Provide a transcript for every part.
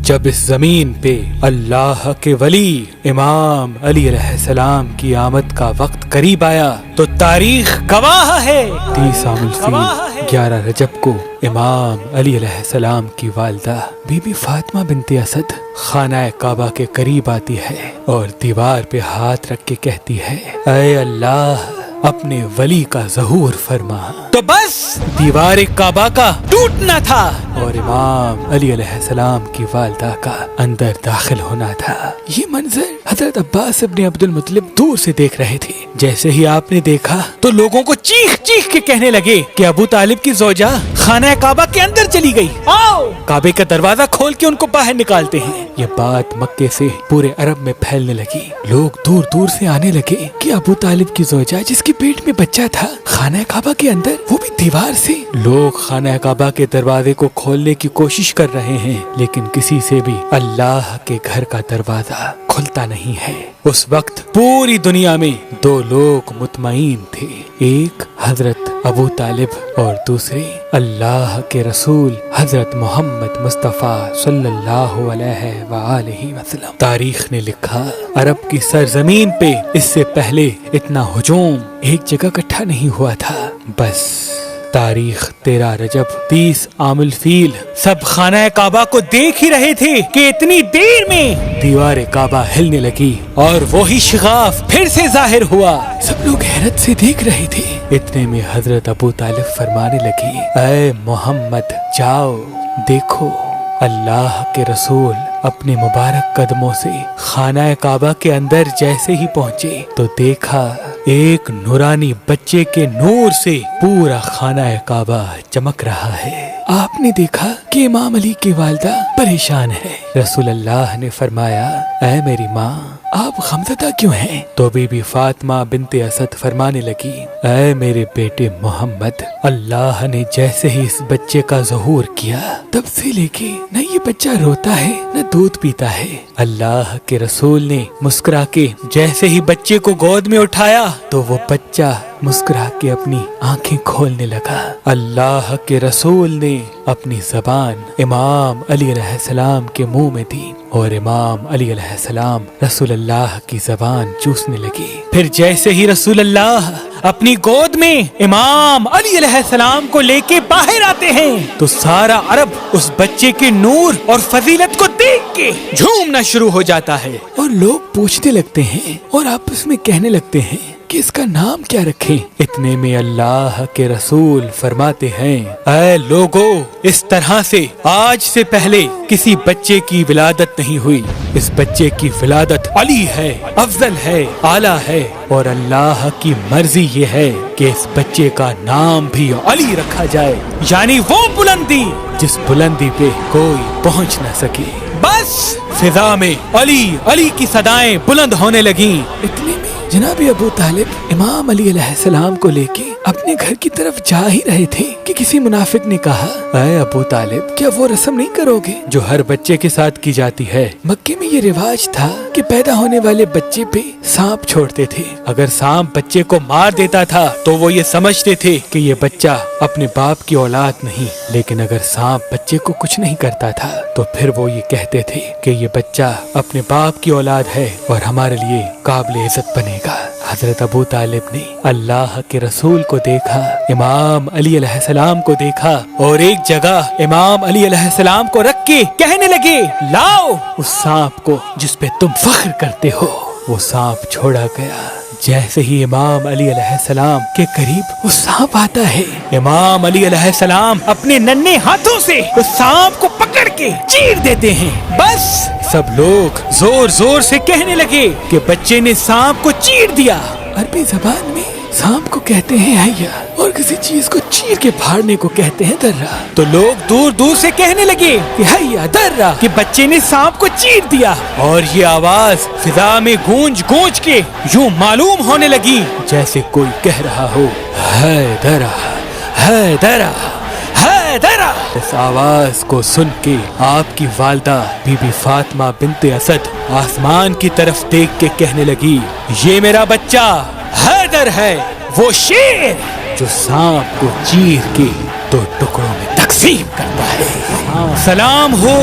جب اس زمین پہ اللہ کے ولی امام علی علیہ السلام کی آمد کا وقت قریب آیا تو تاریخ گواہ ہے 30 عام الفیل 11 رجب کو امام علی علیہ السلام کی والدہ بی بی فاطمہ بنت اسد خانہ کعبہ کے قریب آتی ہے اور دیوار پہ ہاتھ رکھ کے کہتی ہے اے اللہ اپنے ولی کا ظہور فرما۔ تو بس دیوار کعبہ کا ٹوٹنا تھا اور امام علی علیہ السلام کی والدہ کا اندر داخل ہونا تھا۔ یہ منظر حضرت عباس ابن عبد المطلب دور سے دیکھ رہے تھے۔ جیسے ہی آپ نے دیکھا تو لوگوں کو چیخ چیخ کے کہنے لگے کہ ابو طالب کی زوجہ خانہ کعبہ کے اندر چلی گئی، آؤ کعبے کا دروازہ کھول کے ان کو باہر نکالتے ہیں۔ یہ بات مکے سے پورے عرب میں پھیلنے لگی، لوگ دور دور سے آنے لگے کہ ابو طالب کی زوجہ جس کی پیٹ میں بچہ تھا خانہ کعبہ کے اندر، وہ بھی دیوار سے۔ لوگ خانہ کعبہ کے دروازے کو کھولنے کی کوشش کر رہے ہیں لیکن کسی سے بھی اللہ کے گھر کا دروازہ کھلتا نہیں ہے۔ اس وقت پوری دنیا میں 2 لوگ مطمئن تھے، ایک حضرت ابو طالب اور دوسرے اللہ کے رسول حضرت محمد مصطفیٰ صلی اللہ علیہ وآلہ وسلم۔ تاریخ نے لکھا عرب کی سرزمین پہ اس سے پہلے اتنا ہجوم ایک جگہ اکٹھا نہیں ہوا تھا۔ بس تاریخ 13 رجب 30 عام الفیل سب خانہ کعبہ کو دیکھ ہی رہے تھے کہ اتنی دیر میں دیوار کعبہ ہلنے لگی اور وہی شغاف پھر سے ظاہر ہوا۔ سب لوگ حیرت سے دیکھ رہے تھے۔ اتنے میں حضرت ابو طالب فرمانے لگی اے محمد جاؤ دیکھو۔ اللہ کے رسول اپنے مبارک قدموں سے خانہ کعبہ کے اندر جیسے ہی پہنچے تو دیکھا ایک نورانی بچے کے نور سے پورا خانہ کعبہ چمک رہا ہے۔ آپ نے دیکھا کہ امام علی کی والدہ پریشان ہے۔ رسول اللہ نے فرمایا اے میری ماں آپ غمزدہ کیوں ہیں؟ تو بی بی فاطمہ بنت اسد فرمانے لگی اے میرے بیٹے محمد، اللہ نے جیسے ہی اس بچے کا ظہور کیا تب سے لے کے نہ یہ بچہ روتا ہے نہ دودھ پیتا ہے۔ اللہ کے رسول نے مسکرا کے جیسے ہی بچے کو گود میں اٹھایا تو وہ بچہ مسکرا کے اپنی آنکھیں کھولنے لگا۔ اللہ کے رسول نے اپنی زبان امام علی علیہ السلام کے منہ میں دی اور امام علی علیہ السلام رسول اللہ کی زبان چوسنے لگی۔ پھر جیسے ہی رسول اللہ اپنی گود میں امام علی علیہ السلام کو لے کے باہر آتے ہیں تو سارا عرب اس بچے کے نور اور فضیلت کو دیکھ کے جھومنا شروع ہو جاتا ہے اور لوگ پوچھنے لگتے ہیں اور آپس میں کہنے لگتے ہیں کہ اس کا نام کیا رکھیں۔ اتنے میں اللہ کے رسول فرماتے ہیں اے لوگو، اس طرح سے آج سے پہلے کسی بچے کی ولادت نہیں ہوئی۔ اس بچے کی ولادت علی ہے، افضل ہے، اعلیٰ ہے اور اللہ کی مرضی یہ ہے کہ اس بچے کا نام بھی علی رکھا جائے، یعنی وہ بلندی جس بلندی پہ کوئی پہنچ نہ سکے۔ بس فضا میں علی علی کی صدائیں بلند ہونے لگیں۔ اتنے میں جناب ابو طالب امام علی علیہ السلام کو لے کے اپنے گھر کی طرف جا ہی رہے تھے کہ کسی منافق نے کہا اے ابو طالب کیا وہ رسم نہیں کرو گے جو ہر بچے کے ساتھ کی جاتی ہے؟ مکے میں یہ رواج تھا کہ پیدا ہونے والے بچے پہ سانپ چھوڑتے تھے، اگر سانپ بچے کو مار دیتا تھا تو وہ یہ سمجھتے تھے کہ یہ بچہ اپنے باپ کی اولاد نہیں، لیکن اگر سانپ بچے کو کچھ نہیں کرتا تھا تو پھر وہ یہ کہتے تھے کہ یہ بچہ اپنے باپ کی اولاد ہے اور ہمارے لیے قابل عزت بنے گا۔ حضرت ابو طالب نے اللہ کے رسول کو دیکھا، امام علی علیہ السلام کو دیکھا اور ایک جگہ امام علی علیہ السلام کو رکھ کے کہنے لگے لاؤ اس سانپ کو جس پہ تم فخر کرتے ہو۔ وہ سانپ چھوڑا گیا۔ جیسے ہی امام علی علیہ السلام کے قریب وہ سانپ آتا ہے، امام علی علیہ السلام اپنے ننھے ہاتھوں سے اس سانپ کو پکڑ کے چیر دیتے ہیں۔ بس سب لوگ زور زور سے کہنے لگے کہ بچے نے سانپ کو چیر دیا۔ عربی زبان میں سانپ کو کہتے ہیں حیا اور کسی چیز کو چیر کے پھاڑنے کو کہتے ہیں درہ۔ تو لوگ دور دور سے کہنے لگے کہ حیا درہ، کہ بچے نے سانپ کو چیر دیا، اور یہ آواز فضا میں گونج گونج کے یوں معلوم ہونے لگی جیسے کوئی کہہ رہا ہو ہے درہ ہے درہ ہے درہ۔ اس آواز کو سن کے آپ کی والدہ بی بی فاطمہ بنت اسد آسمان کی طرف دیکھ کے کہنے لگی یہ میرا بچہ حیدر ہے، وہ شیر جو سانپ کو چیر کے 2 ٹکڑوں میں تقسیم کرتا ہے۔ سلام ہو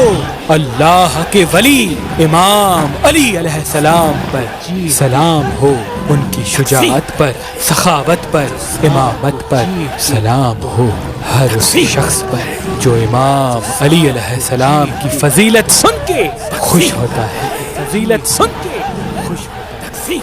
اللہ کے ولی امام علی علیہ السلام پر، سلام ہو ان کی شجاعت پر، سخاوت پر، امامت پر، سلام ہو ہر اس شخص پر جو امام علی علیہ السلام کی فضیلت سن کے خوش ہوتا ہے، فضیلت سن کے خوش ہوتا ہے۔